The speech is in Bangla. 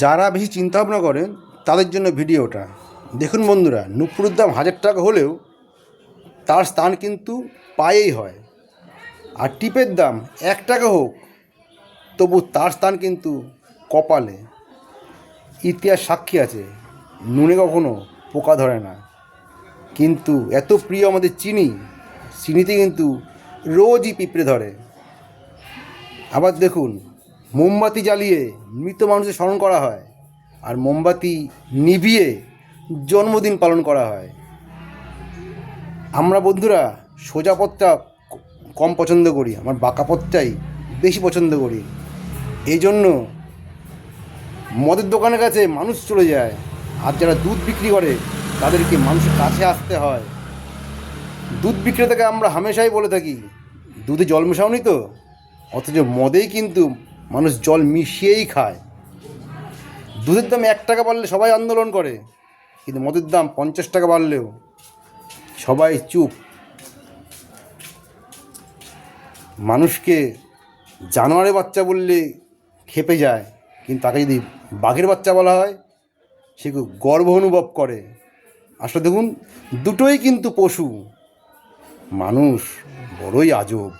যারা বেশি চিন্তাভাবনা করেন তাদের জন্য ভিডিওটা দেখুন। বন্ধুরা, নুপুরের দাম 1000 টাকা হলেও তার স্থান কিন্তু পায়েই হয়। আর টিপের দাম 1 টাকা হোক, তবু তার স্থান কিন্তু কপালে। ইতিহাস সাক্ষী আছে, নুনে কখনো পোকা ধরে না। কিন্তু এত প্রিয় আমাদের চিনি, চিনিতে কিন্তু রোজই পিঁপড়ে ধরে। আবার দেখুন, মোমবাতি জ্বালিয়ে মৃত মানুষের স্মরণ করা হয়, আর মোমবাতি নিভিয়ে জন্মদিন পালন করা হয়। আমরা বন্ধুরা সোজা পথটা কম পছন্দ করি, আমার বাঁকা পথটাই বেশি পছন্দ করি। এই জন্য মদের দোকানের কাছে মানুষ চলে যায়, আর যারা দুধ বিক্রি করে তাদেরকে মানুষের কাছে আসতে হয়। দুধ বিক্রেতাকে আমরা হামেশাই বলে থাকি, দুধে জল মেশাওনি তো? অথচ মদেই কিন্তু মানুষ জল মিশিয়েই খায়। দুধের দাম 1 টাকা বাড়লে সবাই আন্দোলন করে, কিন্তু মদের দাম 50 টাকা বাড়লেও সবাই চুপ। মানুষকে জানোয়ারের বাচ্চা বললে খেপে যায়, কিন্তু তাকে যদি বাঘের বাচ্চা বলা হয় সে খুব গর্ব অনুভব করে। আসলে দেখুন, দুটোই কিন্তু পশু। মানুষ বড়ই আজব।